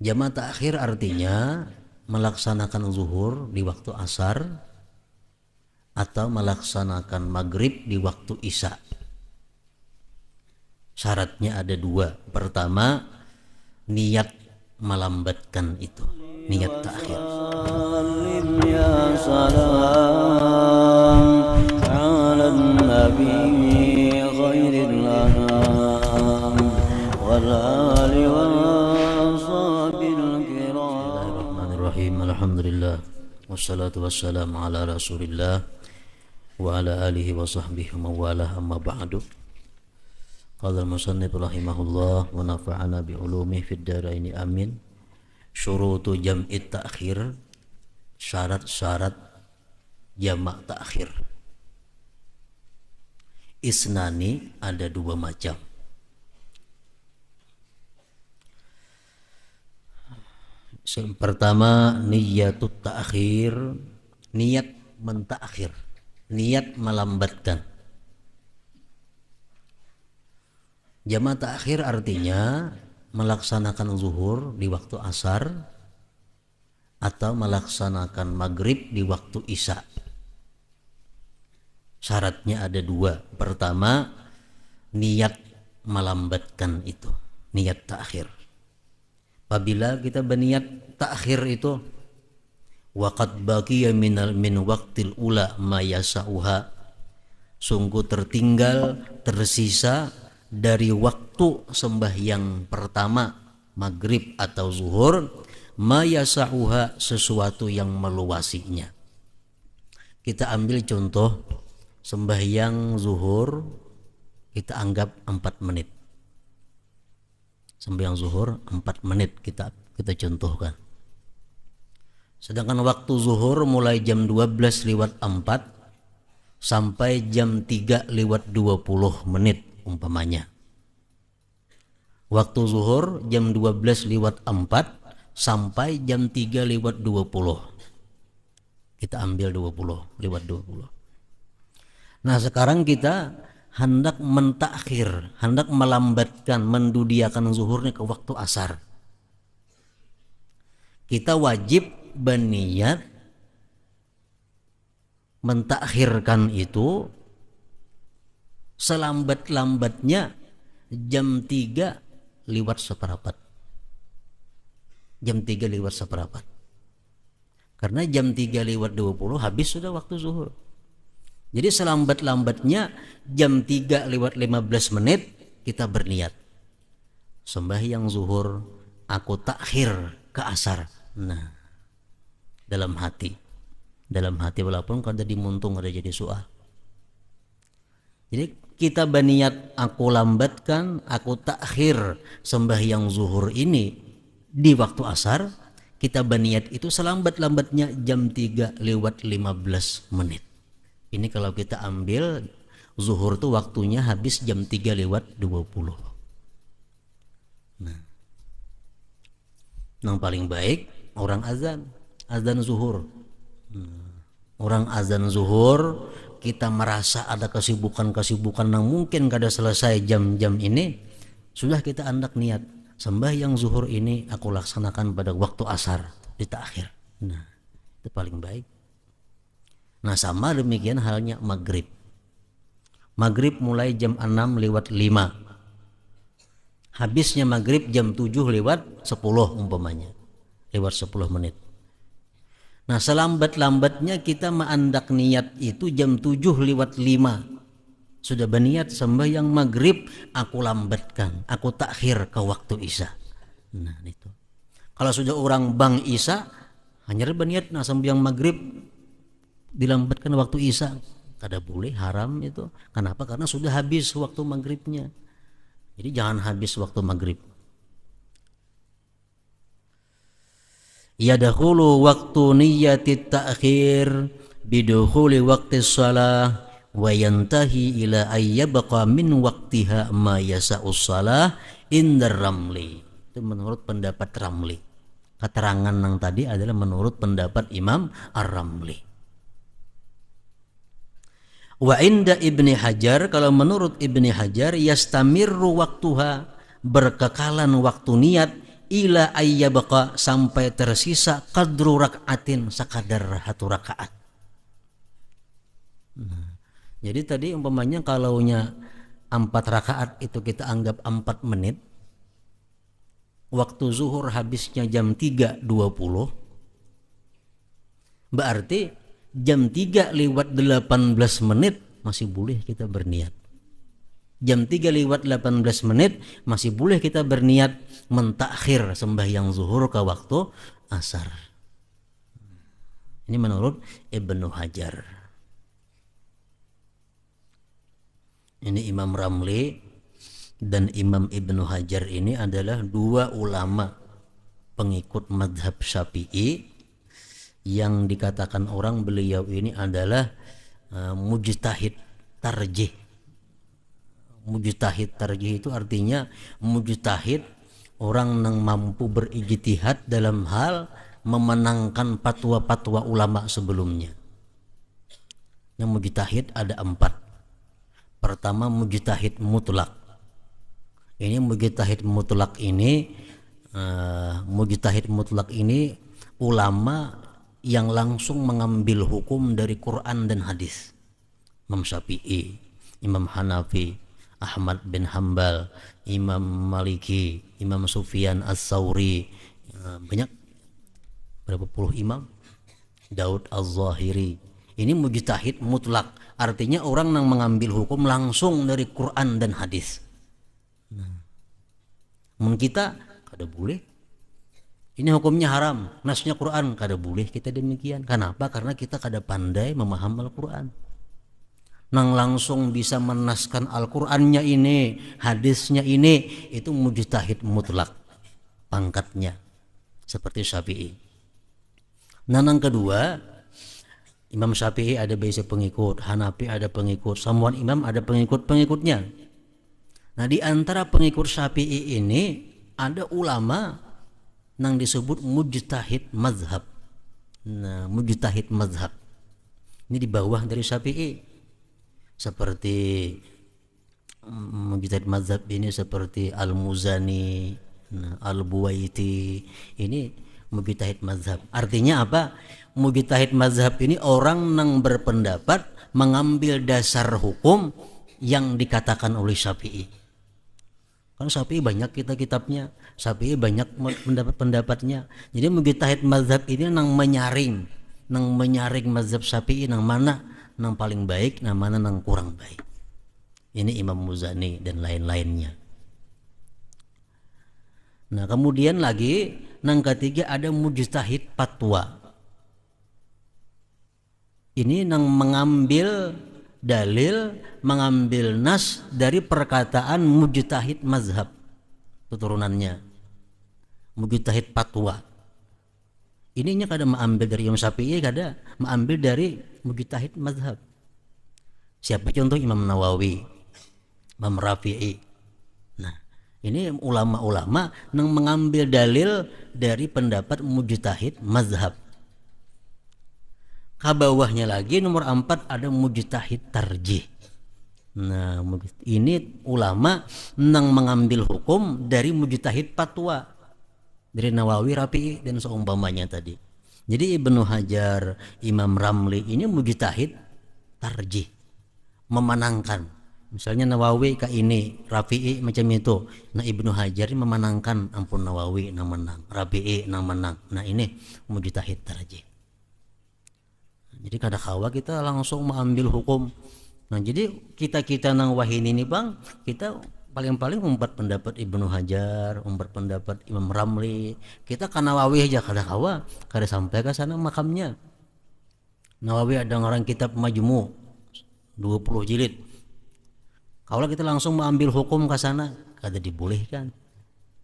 Jamaah ta'khir artinya melaksanakan zuhur di waktu asar atau melaksanakan maghrib di waktu isya. Syaratnya ada dua. Pertama, niat melambatkan itu, niat ta'khir. يا سلام على النبي خير الأنام والآل والصحب الكرام. Bismillahirrahmanirrahim. Alhamdulillah wassalatu wassalamu ala rasulillah wa ala alihi wa sahbihi mawalah, amma ba'du. Qala al-musannif rahimahullah wa nafa'ana bi ulumihi fid dharaini amin. Syurutu jam'i ta'khir, syarat-syarat jamak ta'khir. Isnani, ada dua macam. Yang pertama, niyatut ta'khir, niat mentakhir, niat melambatkan. Jamak ta'khir artinya melaksanakan zuhur di waktu asar atau melaksanakan maghrib di waktu isya. Syaratnya ada dua. Pertama, niat melambatkan itu, niat ta'khir. Apabila kita berniat ta'khir itu, waqad baqiya min waqtil ula ma yasauha, sungguh tertinggal, tersisa dari waktu sembahyang pertama maghrib atau zuhur, ma yasauha, sesuatu yang meluasinya. Kita ambil contoh sembahyang zuhur, kita anggap 4 menit. Sembahyang zuhur 4 menit kita contohkan. Sedangkan waktu zuhur mulai jam 12:04 sampai jam 3:20 menit umpamanya. Waktu zuhur jam 12:04 sampai jam 3:20. Kita ambil 20:20. Nah, sekarang kita hendak mentakhir, hendak melambatkan, mendudiakan zuhurnya ke waktu asar. Kita wajib berniat mentakhirkan itu selambat-lambatnya jam 3:15. Jam 3:15. Karena jam 3:20 habis sudah waktu zuhur. Jadi selambat-lambatnya jam 3:15 kita berniat sembahyang zuhur aku takhir ke asar. Nah, dalam hati walaupun kada dimuntung, ada jadi soal. Jadi kita berniat aku lambatkan, aku takhir sembahyang zuhur ini di waktu asar. Kita berniat itu selambat-lambatnya jam 3:15. Ini kalau kita ambil zuhur tuh waktunya habis jam 3:20. Nah, yang paling baik orang azan zuhur. Orang azan zuhur, kita merasa ada kesibukan yang mungkin kada selesai jam-jam ini, sudah kita hendak niat sembahyang zuhur ini aku laksanakan pada waktu asar di takhir. Nah, itu paling baik. Nah, sama demikian halnya maghrib. Maghrib mulai jam 6:05. Habisnya maghrib jam 7:10 umpamanya. Lewat 10 menit. Nah, selambat-lambatnya kita mengandak niat itu jam 7:05. Sudah berniat sembahyang maghrib aku lambatkan, aku takhir ke waktu isya. Nah, itu. Kalau sudah orang bang isya, hanya berniat nah sembahyang maghrib dilambatkan waktu isya, kada boleh, haram itu. Kenapa? Karena sudah habis waktu maghribnya. Jadi jangan habis waktu maghrib. Yadkhulu waktu niyatit ta'khir bidukhuli waqti shalah wa yantahi ila ayyabqa min waqtiha ma yasa'us shalah indar ramli. Itu menurut pendapat Ramli. Keterangan yang tadi adalah menurut pendapat Imam Ar-Ramli. Wa inda Ibni Hajar, kalau menurut Ibni Hajar, yastamirru waktuha, berkekalan waktu niat ila ayyabqa sampai tersisa qadru rakaatin sakadar 1 rakaat. Jadi tadi umpamanya kalaunya 4 rakaat itu kita anggap 4 menit. Waktu zuhur habisnya jam 3.20. Berarti jam 3 lewat 18 menit masih boleh kita berniat. Jam 3 lewat 18 menit masih boleh kita berniat mentakhir sembahyang zuhur ke waktu asar. Ini menurut Ibnu Hajar. Ini Imam Ramli dan Imam Ibnu Hajar ini adalah 2 ulama pengikut madhab Syafi'i yang dikatakan orang beliau ini adalah mujtahid tarjih. Mujtahid tarjih itu artinya mujtahid orang yang mampu berijtihad dalam hal memenangkan fatwa-fatwa ulama sebelumnya. Yang mujtahid ada 4. Pertama mujtahid mutlak. Ini mujtahid mutlak ini ulama yang langsung mengambil hukum dari Quran dan hadis. Imam Syafi'i, Imam Hanafi, Ahmad bin Hambal, Imam Maliki, Imam Sufyan As-Sauri, banyak, berapa puluh imam, Daud Az-Zahiri. Ini mujtahid mutlak, artinya orang yang mengambil hukum langsung dari Quran dan hadis. Mun kita kada boleh, ini hukumnya haram, nasnya Quran, kada boleh kita demikian. Kenapa? Karena kita kada pandai memahami Al-Quran. Nang langsung bisa menaskan Al-Qurannya ini, hadisnya ini, itu mujtahid mutlak pangkatnya, seperti Syafi'i. Nah, yang kedua, Imam Syafi'i ada biasa pengikut, Hanafi ada pengikut, semua imam ada pengikut-pengikutnya. Nah, di antara pengikut Syafi'i ini ada ulama yang disebut mujtahid mazhab. Nah, mujtahid mazhab ini di bawah dari Syafi'i. Seperti mujtahid mazhab ini seperti Al-Muzani, Al-Buwaiti, ini mujtahid mazhab. Artinya apa? Mujtahid mazhab ini orang yang berpendapat mengambil dasar hukum yang dikatakan oleh Syafi'i. Kan Syafi'i banyak kitabnya, Syafi'i banyak pendapat-pendapatnya. Jadi mujtahid mazhab ini nang menyaring mazhab Syafi'i nang mana nang paling baik, nang mana nang kurang baik. Ini Imam Muzani dan lain-lainnya. Nah, kemudian lagi nang ketiga ada mujtahid fatwa. Ini nang mengambil dalil, mengambil nas dari perkataan mujtahid mazhab, keturunannya mujtahid fatwa. Ininya kada mengambil dari Imam Syafi'i, kada mengambil dari mujtahid mazhab. Siapa contoh? Imam Nawawi, Imam Rafi'i. Nah, ini ulama-ulama yang mengambil dalil dari pendapat mujtahid mazhab. Kabawahnya lagi nomor 4 ada mujtahid tarjih. Nah, ini ulama yang mengambil hukum dari mujtahid fatwa, dari Nawawi, Rafi'i dan seumpamanya tadi. Jadi Ibnu Hajar, Imam Ramli ini mujtahid tarjih, memenangkan. Misalnya Nawawi ke ini, Rafi'i macam itu. Nah, Ibnu Hajar memenangkan, ampun Nawawi nang menang, Rafi'i nang menang. Nah, ini mujtahid tarjih. Jadi kada kawa kita langsung mengambil hukum. Nah, jadi kita nang wahini ini bang, kita paling-paling umpat pendapat Ibnu Hajar, umpat pendapat Imam Ramli. Kita kan Nawawi aja kada kawa, kada sampai ke sana makamnya. Nawawi ada ngarang kitab Majmu' 20 jilid. Kalau kita langsung mengambil hukum ke sana, kada dibolehkan.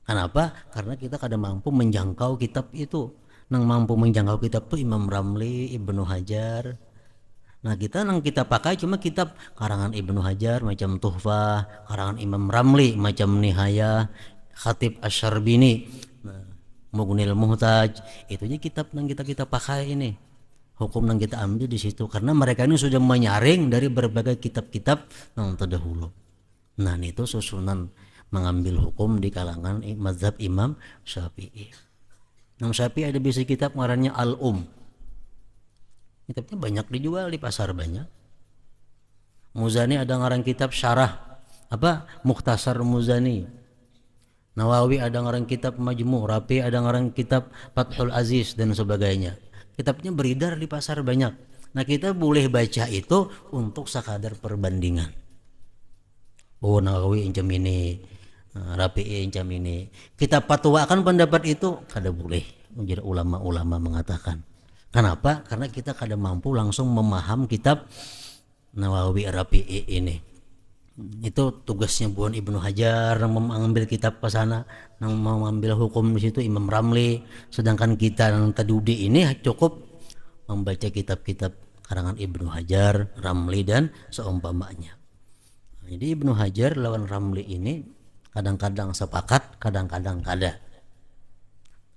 Kenapa? Karena kita kada mampu menjangkau kitab itu. Nang mampu menjangkau kitab itu Imam Ramli, Ibnu Hajar. Nah, kita pakai cuma kitab karangan Ibnu Hajar macam Tuhfah, karangan Imam Ramli macam Nihayah, Khatib Asy-Syarbini, Mughnil Muhtaj. Itu aja kitab yang kita pakai ini. Hukum yang kita ambil di situ karena mereka ini sudah menyaring dari berbagai kitab-kitab yang terdahulu. Nah, itu susunan mengambil hukum di kalangan mazhab Imam Syafi'i. Imam Syafi'i ada bisi kitab ngarannya Kitabnya banyak dijual di pasar banyak. Muzani ada ngarang kitab syarah Mukhtasar Muzani. Nawawi ada ngarang kitab Majmu', Rafi ada ngarang kitab Fathul Aziz dan sebagainya. Kitabnya beredar di pasar banyak. Nah, kita boleh baca itu untuk sekadar perbandingan. Oh, Nawawi incam ini, Rafi incam ini. Kita fatwakan pendapat itu kada boleh. Jadi ulama-ulama mengatakan. Kenapa? Karena kita kada mampu langsung memaham kitab Nawawi Rafi'i ini. Itu tugasnya bukan Ibnu Hajar mengambil kitab ke sana, mengambil hukum di situ Imam Ramli. Sedangkan kita yang Tadudi ini cukup membaca kitab-kitab karangan Ibnu Hajar, Ramli dan seumpamanya. Jadi Ibnu Hajar lawan Ramli ini kadang-kadang sepakat, kadang-kadang kada.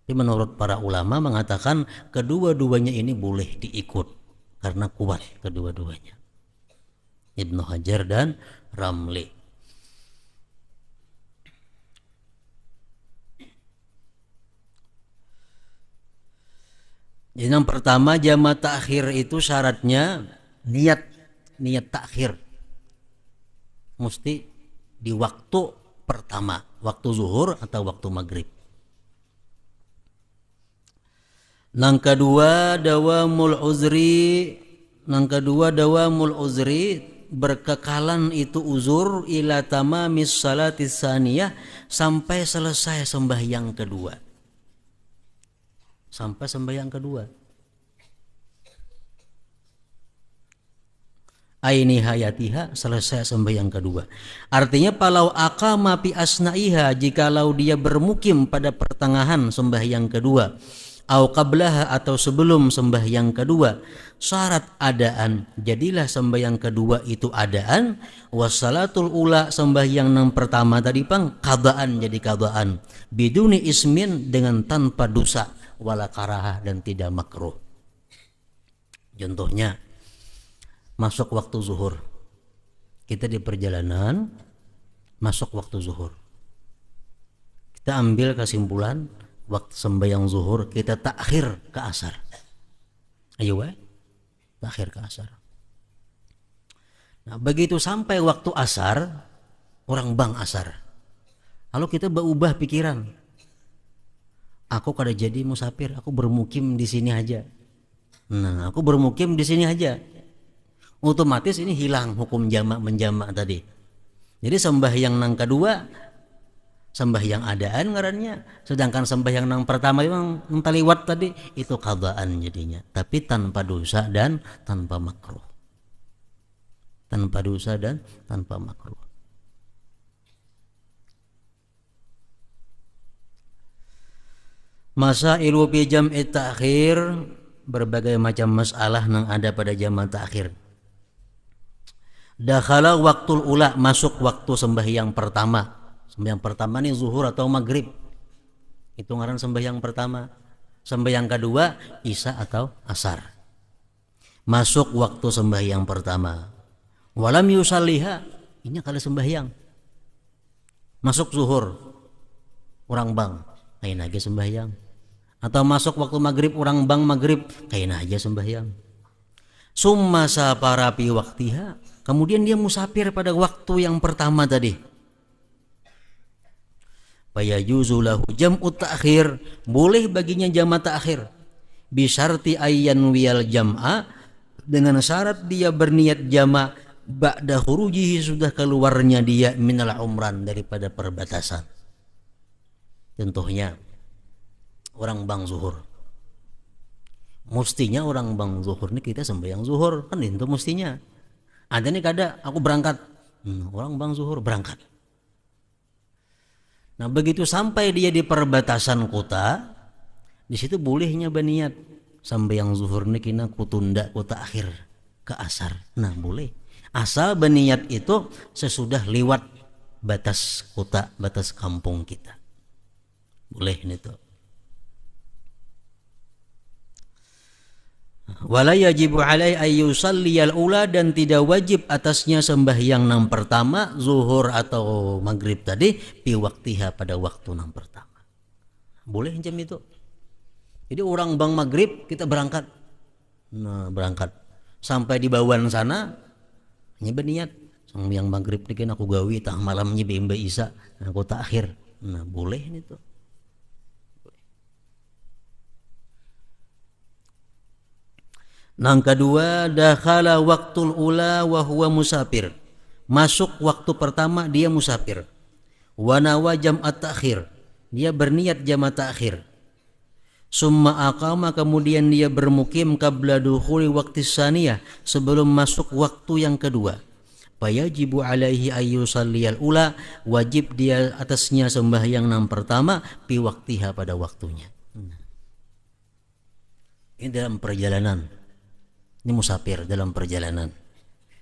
Tapi menurut para ulama mengatakan kedua-duanya ini boleh diikut karena kuat kedua-duanya. Ibnu Hajar dan Ramli. Jadi yang pertama jama' takhir itu syaratnya niat takhir. Mesti di waktu pertama, waktu zuhur atau waktu maghrib. Nang kedua dawamul uzri, berkekalan itu uzur ila tamamis salatis saniyah, sampai selesai sembahyang kedua. Aini hayatiha, selesai sembahyang kedua. Artinya palau aqama fi asnaiha, jikalau dia bermukim pada pertengahan sembahyang kedua, au qablaha atau sebelum sembahyang kedua, syarat adaan, jadilah sembahyang kedua itu adaan, wassalatul ula, sembahyang yang pertama tadi qadaan, jadi qadaan, biduni ismin, dengan tanpa dosa, wala karahah, dan tidak makruh. Contohnya masuk waktu zuhur, kita di perjalanan masuk waktu zuhur, kita ambil kesimpulan waktu sembahyang zuhur kita takhir ke asar. Takhir ke asar. Nah, begitu sampai waktu asar, orang bang asar. Lalu kita berubah pikiran. Aku kada jadi musafir, aku bermukim di sini aja. Nah, aku bermukim di sini aja. Otomatis ini hilang hukum jamak menjamak tadi. Jadi sembahyang nang kedua sembahyang adaan ngarannya, sedangkan sembahyang nang pertama yang taliwat tadi itu qadaan jadinya, tapi tanpa dosa dan tanpa makruh. Masailu fi jam'i ta'khir, berbagai macam masalah yang ada pada jama' ta'khir. Dakhala waktul ula, masuk waktu sembahyang pertama. Sembahyang pertama nih zuhur atau maghrib, itu ngaran sembahyang pertama. Sembahyang kedua isya atau asar. Masuk waktu sembahyang pertama. Walam yusalliha, ini kalau sembahyang. Masuk zuhur, orang bang, kain aja sembahyang. Atau masuk waktu maghrib, orang bang maghrib, kain aja sembahyang. Summa sapara fi waktiha, kemudian dia musafir pada waktu yang pertama tadi. Fayajuzu lahu jam'u ta'khir, boleh baginya jama' ta'khir. Bisyarti ayyan wiyal jam'a, dengan syarat dia berniat jama' ba'da khurujihi, sudah keluarnya dia minal umran, daripada perbatasan. Contohnya orang bang zuhur, mestinya orang bang zuhur ini kita sembahyang zuhur, kan itu mestinya. Ada nih kada aku berangkat, orang bang zuhur berangkat. Nah, begitu sampai dia di perbatasan kota, di situ bolehnya berniat sembahyang zuhur ini kena kutunda kota akhir ke asar. Nah, boleh. Asal berniat itu sesudah lewat batas kota, batas kampung kita. Boleh itu. Wala yajibu alaihi ayyusalliyal ula, dan tidak wajib atasnya sembahyang enam pertama zuhur atau maghrib tadi fi waktiha pada waktu enam pertama. Boleh jam itu. Jadi orang bang maghrib kita berangkat. Nah, berangkat sampai di bawaan sana hanya berniat yang maghrib ini kan aku gawi tah malamnya bimba isa aku takhir. Nah, boleh itu. Yang kedua, dakhala waktul ula wa huwa musafir. Masuk waktu pertama dia musafir. Wa nawa jam'at ta'khir. Dia berniat jam'at ta'khir. Summa aqama, kemudian dia bermukim qabla dukhuli waqti saniyah, sebelum masuk waktu yang kedua. Fayajibu alaihi ayyusalliyal ula, wajib dia atasnya sembahyang enam pertama fi waktiha pada waktunya. Ini dalam perjalanan. Ini musafir dalam perjalanan.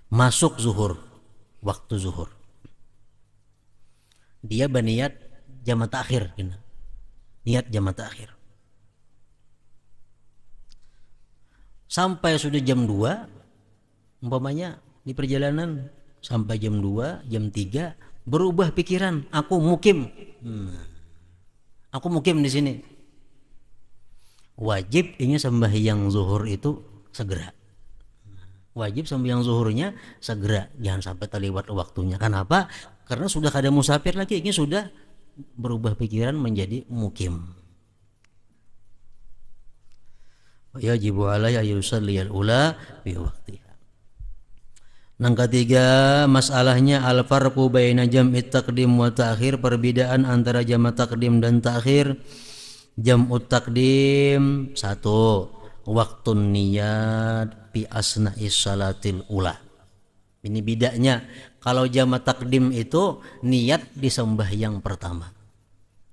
Masuk zuhur, waktu zuhur. Dia berniat jamak takhir, niat jamak takhir. Sampai sudah jam 2, umpamanya di perjalanan sampai jam 2, jam 3 berubah pikiran, aku mukim. Aku mukim di sini. Wajib ini sembahyang zuhur itu segera. Wajib sembahyang zuhurnya segera, jangan sampai terlewat waktunya. Kenapa? Karena sudah kada musafir lagi, ini sudah berubah pikiran menjadi mukim. Yajibu alaihi ayyusalliyal ula fi waqtiha. Yang ketiga, masalahnya al-farqu baina jam'it taqdim wa ta'khir, perbedaan antara jamak takdim dan ta'khir. Jam'ut taqdim, satu, waktu niyat fi asna'is salatil ula. Ini bedanya. Kalau jamak takdim itu niat di sembahyang pertama.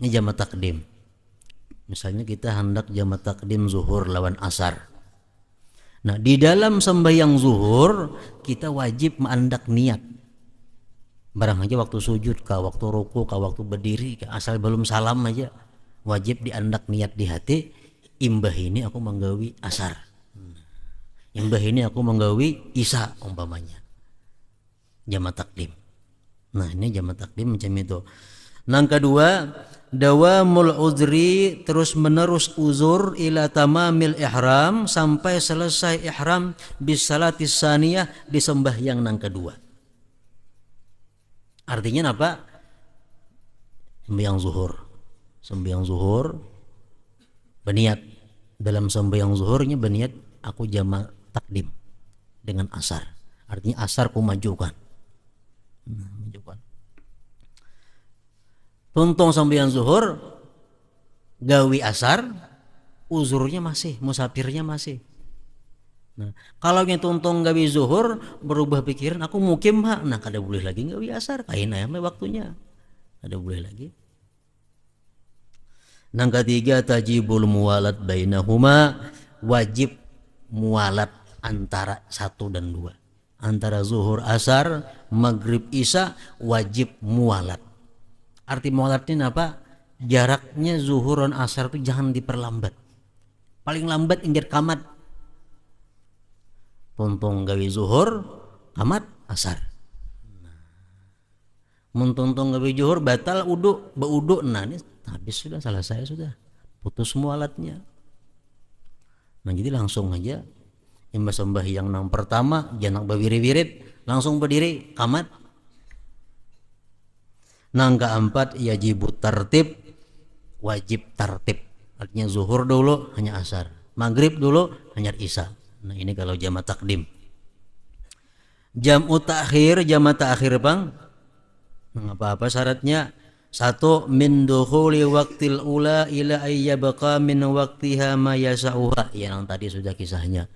Ini jamak takdim. Misalnya kita hendak jamak takdim zuhur lawan asar. Nah, di dalam sembahyang zuhur kita wajib menandak niat. Barang aja waktu sujud kah, waktu ruku kah, waktu berdiri kah, asal belum salam aja wajib diandak niat di hati. Imbah ini aku menggawi asar. Imbah ini aku menggawi isya umpamanya. Jamak takdim. Nah, ini jamak takdim macam itu. Yang kedua, dawamul uzri, terus menerus uzur ila tamamil ihram, sampai selesai ihram bis salatis saniyah, di sembahyang yang kedua. Artinya apa? Sembahyang zuhur berniat, dalam sembahyang zuhurnya berniat aku jamak takdim dengan asar. Artinya asar ku majukan. Tuntung sembahyang zuhur, gawi asar, uzurnya masih, musafirnya masih. Nah, kalau yang tuntung gawi zuhur berubah pikiran, aku mukim hak, nah kada boleh lagi gawi asar, kain ayam waktunya, kada boleh lagi. Yang ketiga, tajibul muwalat bainahuma, wajib muwalat antara 1 dan 2, antara zuhur asar, maghrib isya, wajib muwalat. Arti muwalatnya apa? Jaraknya zuhur dan asar itu jangan diperlambat. Paling lambat inggir kamat. Tuntung gawi zuhur, kamat asar. Mentuntung gawi zuhur batal udu, baudu, nah ini habis sudah, selesai sudah. Putus muwalatnya. Nah, jadi langsung aja imbah sembahyang yang pertama jangan berwirid-wirid, langsung berdiri kamat. Nang keempat, yajibut tartib, wajib tartib. Artinya zuhur dulu hanya asar, maghrib dulu hanya isya. Nah, ini kalau jamak takdim. Jam'ut ta'khir, jamak ta'khir bang. Nah, apa syaratnya? 1, min dukhuli waqtil ula ila ayyabqa min waqtiha ma yasa'uha. Yang tadi sudah kisahnya.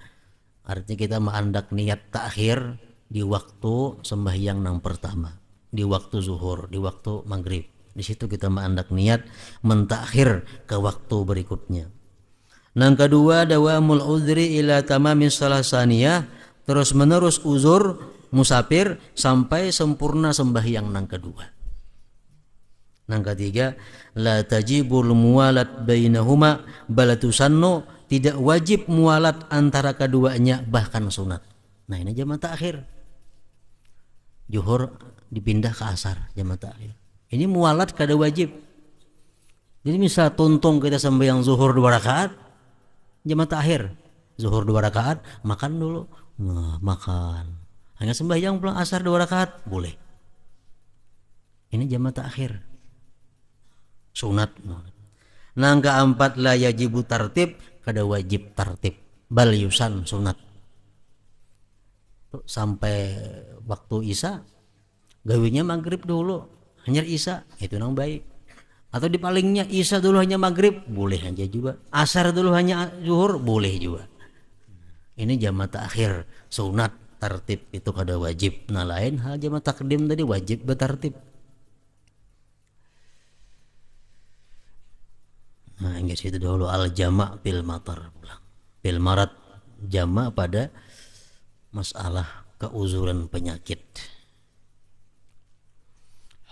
Artinya kita mengandak niat ta'khir di waktu sembahyang yang pertama, di waktu zuhur, di waktu maghrib. Di situ kita mengandak niat mentakhir ke waktu berikutnya. Yang kedua, dawamul uzri ila tamamis salah saniyah, terus menerus uzur musafir sampai sempurna sembahyang yang kedua. Yang ketiga, la tajibul muwalat bainahuma bal tusannu tidak wajib mualat antara keduanya, bahkan sunat. Nah ini jamaah takhir. Zuhur dipindah ke asar, jamaah takhir. Ini mualat kada wajib. Jadi misal tuntung kita sembahyang zuhur 2 rakaat, jamaah takhir. Zuhur 2 rakaat, makan dulu. Nah, makan. Hanya sembahyang pulang asar 2 rakaat, boleh. Ini jamaah takhir. Sunat. Nah keempat, la yajibu tartib, kada wajib tartib, bal yusan, sunat. Sampai waktu isya gawinya maghrib dulu, hanya isya, itu nang baik. Atau dipalingnya isya dulu hanya maghrib, boleh aja juga. Asar dulu hanya zuhur, boleh juga. Ini jamaah takhir, sunat. Tartib itu kada wajib. Nah lain hal jamaah takdim tadi wajib bertartib. Nah ingat itu dahulu al jama' fil matar, fil marad, jama' pada masalah keuzuran penyakit.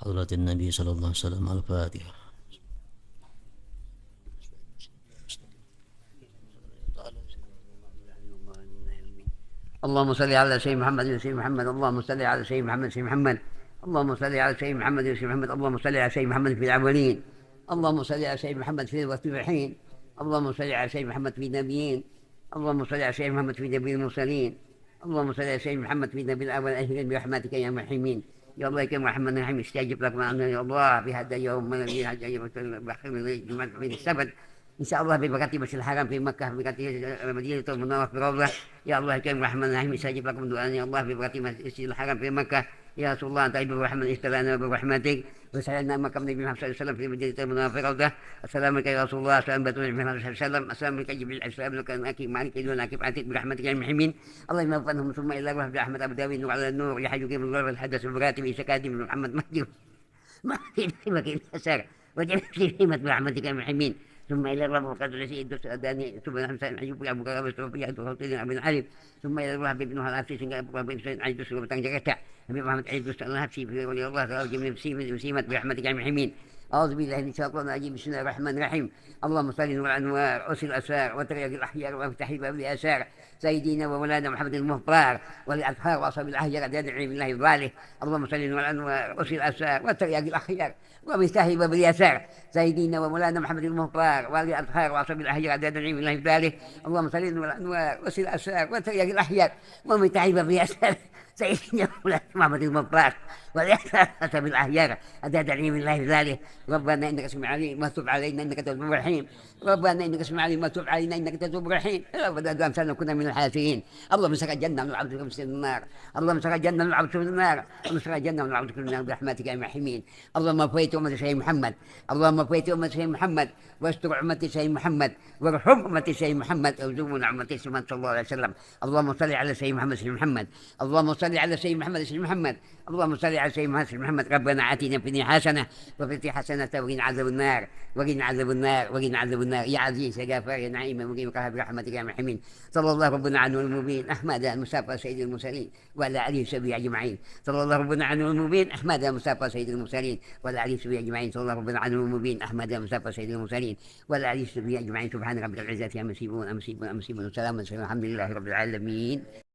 Hadratin Nabi sallallahu alaihi wasallam. Al-Fatihah. اللهم صل على سيدنا محمد وسيدنا محمد. اللهم صل على سيدنا محمد وسيدنا محمد. اللهم صل على سيدنا محمد وسيدنا محمد. اللهم صل على سيدنا محمد في الأولين. اللهم صل على سيدنا محمد في الصالحين. اللهم صل على سيدنا محمد في النبيين. اللهم صل على سيدنا محمد في نبي المرسلين. اللهم صل على سيدنا محمد في نبي الأول والآخرين برحمتك يا مرحمين. يا الله يا محمد الرحيم استجب لك معنا يا الله في هذا اليوم من هذا اليوم في السبت إن شاء الله ببركة مسجد الحرام في مكة ببركة المدينة المنورة في روضة. يا الله يا الرحمن الرحيم استجب لكم دعاء يا الله ببركة مسجد الحرام في مكة. يا رسول الله أنت عبد الرحمن استلنا برحمتك وسألنا مكة النبي محمد صلى الله عليه وسلم في المدينة المنورة في روضة. السلام عليك يا رسول الله. السلام عليكم محمد صلى الله عليه وسلم. السلام عليك جبريل السلام عليك أكيد معك دون أكيد عتيق برحمتك يا المحمين. اللهم اغفر لهم ثم إلى الله برحمة أبو داوود نور على النور يحيي يقيم الغرب الحدث البراتب عيسى كاتب محمد مهدي ما في مكان أسر وجعل في خيمة برحمتك يا المحمين. ثم إلى الرب وقد الذي يدرس أداني ثم حسين أيوب أبو كرم التوفيق أبو خلطين أبو العلي. ثم إلى الرب ابن هالعفسي سنجا أبو كرم حسين عيدوس وبتان جرتا أبي محمد عيدوس الله حفسي في ولي الله تعالى جميع مسيمة برحمتك يا المحمين. أعوذ بالله من الشيطان الرجيم. بسم الله الرحمن الرحيم. اللهم صل والأنوار أسر الأسرار وتريق الأحيار وافتح باب الآثار سيدنا ومولانا محمد المختار والأطهار وأصحاب الأحيار أدعي بالله الظالم. اللهم صل والأنوار أسر الأسرار وتريق الأحيار ومفتاح باب اليسار سيدنا ومولانا محمد المختار والأطهار وأصحاب الأحيار أدعي بالله الظالم. اللهم صل والأنوار أسر الأسرار وتريق الأحيار ومفتاح باب اليسار سيدنا ومولانا محمد المختار والأطهار بالأحيار أدعي بالله الظالم. ربنا إنك اسمع عليم ما تب علينا إنك تواب رحيم. ربنا إنك اسمع عليم ما تب علينا إنك تواب رحيم. ربنا دام سنة كنا من الحاسين. اللهم سقى الجنة من العبد من النار. اللهم سقى الجنة من العبد من النار. اللهم سقى الجنة من العبد من النار برحمتك يا مرحمين. اللهم فيت أمة سيدنا محمد. اللهم فيت أمة سيدنا محمد واستر أمة سيدنا محمد وارحم أمة سيدنا محمد وارزقنا أمة سيدنا صلى الله عليه وسلم. اللهم صل على سيدنا محمد سيدنا محمد. اللهم صل على سيدنا محمد سيدنا محمد. اللهم صل على سيدنا محمد سيدنا محمد. ربنا آتنا في الدنيا حسنة وفي الآخرة حسنة وقنا عذاب النار وقنا عذاب النار وقنا عذاب النار يا عزيز يا غفار يا نعيم مقيم قهر برحمتك يا مرحمين. صلى الله ربنا عنه المبين أحمد المصطفى سيد المرسلين وعلى آله وصحبه أجمعين. صلى الله ربنا عنه المبين أحمد المصطفى سيد المرسلين وعلى آله وصحبه أجمعين. صلى الله ربنا عنه المبين أحمد المصطفى سيد المرسلين وعلى آله وصحبه أجمعين. سبحان ربك العزة عما يصفون أمسيبون وسلام الحمد لله رب العالمين.